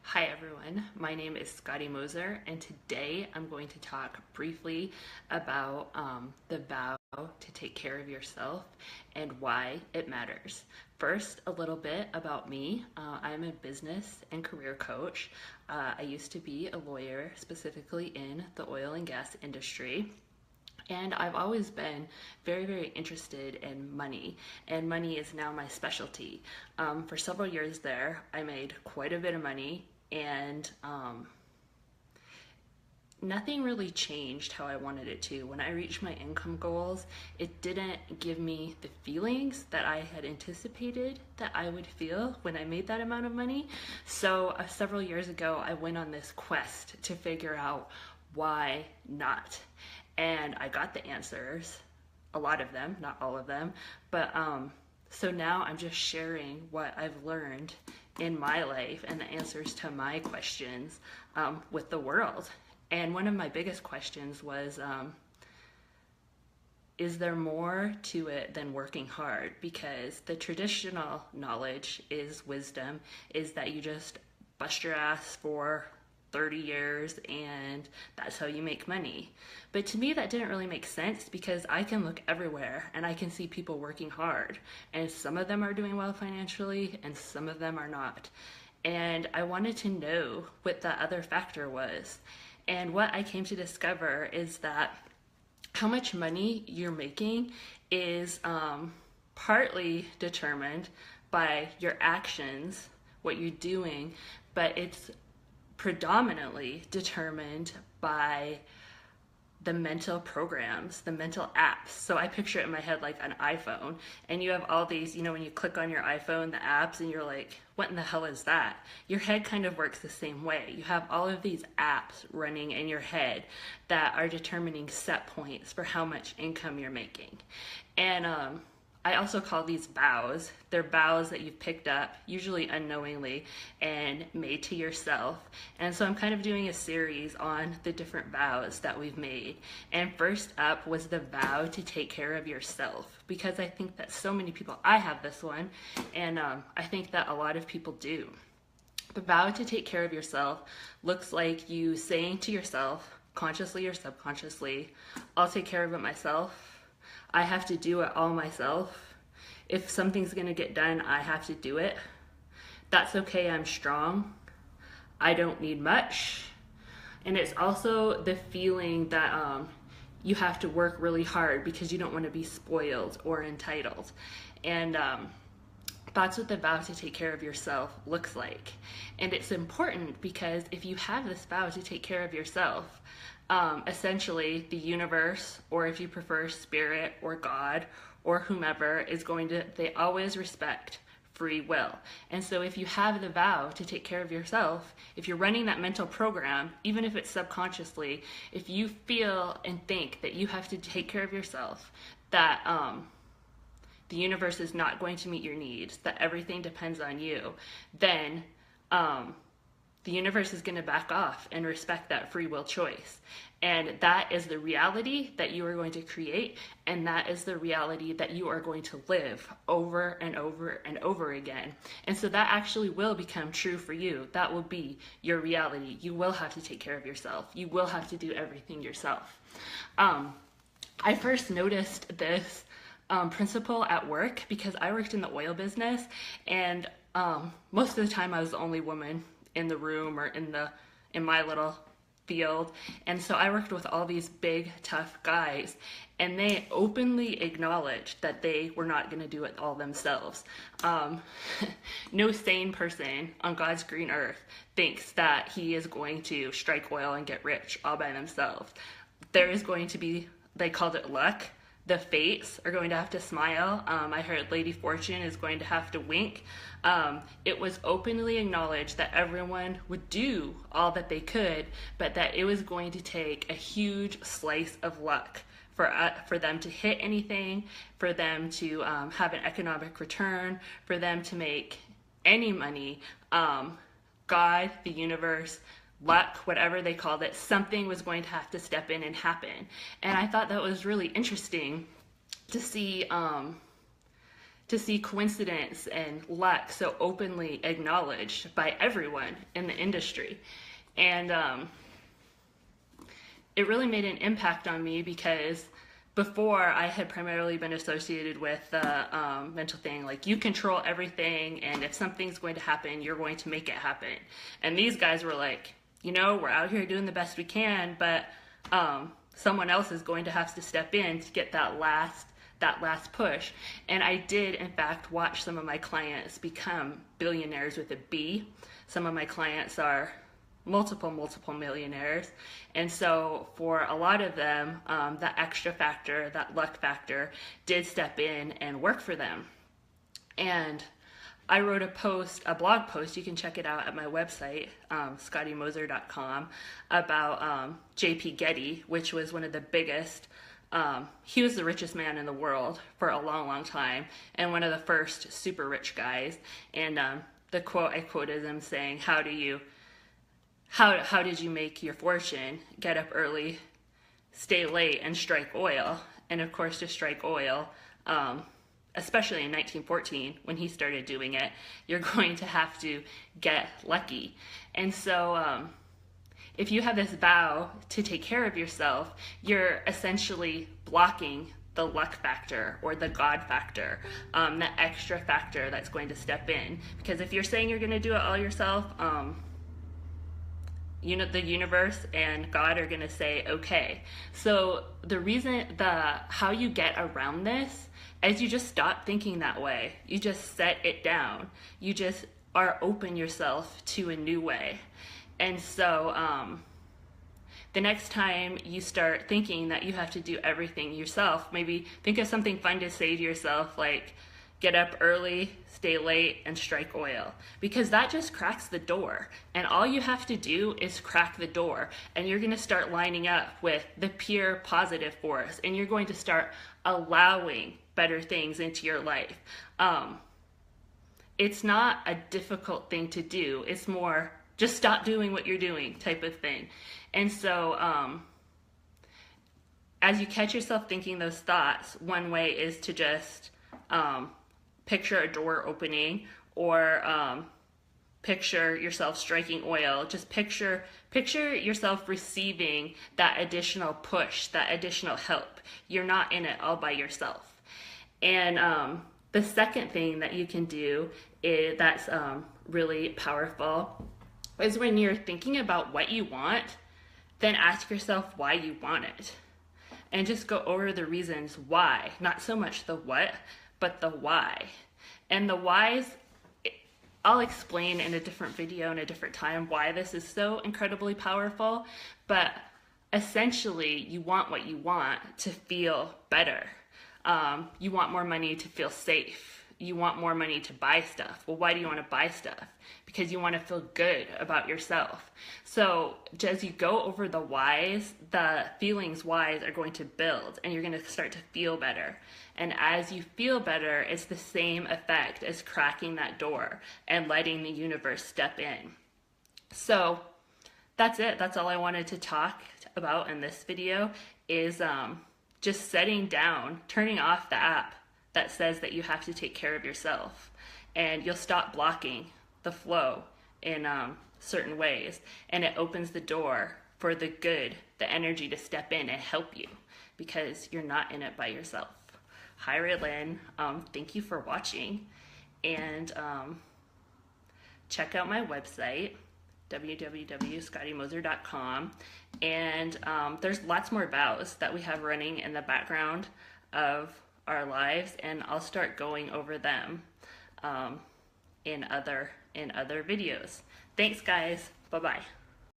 Hi everyone, my name is Scotty Moser, and today I'm going to talk briefly about the vow to take care of yourself and why it matters. First, a little bit about me. I'm a business and career coach. I used to be a lawyer, specifically in the oil and gas industry. And I've always been very, very interested in money, and money is now my specialty. For several years there, I made quite a bit of money, and nothing really changed how I wanted it to. When I reached my income goals, it didn't give me the feelings that I had anticipated that I would feel when I made that amount of money. So, several years ago, I went on this quest to figure out why not. And I got the answers, a lot of them, not all of them. But so now I'm just sharing what I've learned in my life and the answers to my questions with the world. And one of my biggest questions was, is there more to it than working hard? Because the traditional knowledge is wisdom, is that you just bust your ass for 30 years and that's how you make money. But to me, that didn't really make sense because I can look everywhere and I can see people working hard. And some of them are doing well financially and some of them are not. And I wanted to know what the other factor was. And what I came to discover is that how much money you're making is partly determined by your actions, what you're doing, but it's predominantly determined by the mental programs, the mental apps. So I picture it in my head like an iPhone, and you have all these, when you click on your iPhone, the apps, and you're like, what in the hell is that? Your head kind of works the same way. You have all of these apps running in your head that are determining set points for how much income you're making. And I also call these vows. They're vows that you've picked up, usually unknowingly, and made to yourself. And so I'm kind of doing a series on the different vows that we've made. And first up was the vow to take care of yourself, because I think that so many people, I have this one, and I think that a lot of people do. The vow to take care of yourself looks like you saying to yourself, consciously or subconsciously, I'll take care of it myself. I have to do it all myself. If something's gonna get done, I have to do it. That's okay, I'm strong. I don't need much. And it's also the feeling that you have to work really hard because you don't want to be spoiled or entitled. And that's what the vow to take care of yourself looks like. And it's important because if you have this vow to take care of yourself, essentially the universe, or if you prefer spirit or God or whomever, is going to, they always respect free will. And so if you have the vow to take care of yourself, if you're running that mental program, even if it's subconsciously, if you feel and think that you have to take care of yourself, that the universe is not going to meet your needs, that everything depends on you, then the universe is going to back off and respect that free will choice. And that is the reality that you are going to create, and that is the reality that you are going to live over and over and over again. And so that actually will become true for you. That will be your reality. You will have to take care of yourself. You will have to do everything yourself. I first noticed this principle at work because I worked in the oil business, and most of the time I was the only woman in the room or in my little field. And so I worked with all these big, tough guys, and they openly acknowledged that they were not going to do it all themselves. No sane person on God's green earth thinks that he is going to strike oil and get rich all by themselves. There is going to be, they called it luck. The fates are going to have to smile. I heard Lady Fortune is going to have to wink. It was openly acknowledged that everyone would do all that they could, but that it was going to take a huge slice of luck for them to hit anything, for them to have an economic return, for them to make any money. God, the universe, luck, whatever they called it, something was going to have to step in and happen. And I thought that was really interesting to see to see coincidence and luck so openly acknowledged by everyone in the industry. And it really made an impact on me, because before I had primarily been associated with the mental thing, like you control everything, and if something's going to happen, you're going to make it happen. And these guys were like, you know, we're out here doing the best we can, but someone else is going to have to step in to get that last push. And I did, in fact, watch some of my clients become billionaires with a B. Some of my clients are multiple millionaires. And so for a lot of them, that extra factor, that luck factor, did step in and work for them. And I wrote a blog post, you can check it out at my website, ScottieMoser.com, about J.P. Getty, which was one of the biggest, he was the richest man in the world for a long time, and one of the first super rich guys. And the quote I quoted him saying, how did you make your fortune? Get up early, stay late, and strike oil. And of course, to strike oil, especially in 1914, when he started doing it, you're going to have to get lucky. And so if you have this vow to take care of yourself, you're essentially blocking the luck factor or the God factor, the extra factor that's going to step in. Because if you're saying you're going to do it all yourself, the universe and God are going to say, okay. So how you get around this is you just stop thinking that way. You just set it down. You just are open yourself to a new way. And so the next time you start thinking that you have to do everything yourself, maybe think of something fun to say to yourself, like get up early, stay late, and strike oil. Because that just cracks the door. And all you have to do is crack the door. And you're going to start lining up with the pure positive force. And you're going to start allowing better things into your life. It's not a difficult thing to do. It's more just stop doing what you're doing type of thing. And so as you catch yourself thinking those thoughts, one way is to just picture a door opening, or picture yourself striking oil. Just picture yourself receiving that additional push, that additional help. You're not in it all by yourself. And the second thing that you can do that's really powerful is when you're thinking about what you want, then ask yourself why you want it. And just go over the reasons why, not so much the what, but the why. And the whys, I'll explain in a different video in a different time why this is so incredibly powerful, but essentially you want what you want to feel better. You want more money to feel safe. You want more money to buy stuff. Well, why do you want to buy stuff? Because you want to feel good about yourself. So as you go over the whys, the feelings whys are going to build, and you're going to start to feel better. And as you feel better, it's the same effect as cracking that door and letting the universe step in. So that's it. That's all I wanted to talk about in this video, is just setting down, turning off the app that says that you have to take care of yourself, and you'll stop blocking the flow in certain ways, and it opens the door for the energy to step in and help you, because you're not in it by yourself. Hi, Raylin. Thank you for watching, and check out my website, www.ScottieMoser.com, and there's lots more vows that we have running in the background of our lives, and I'll start going over them in other videos. Thanks, guys. Bye-bye.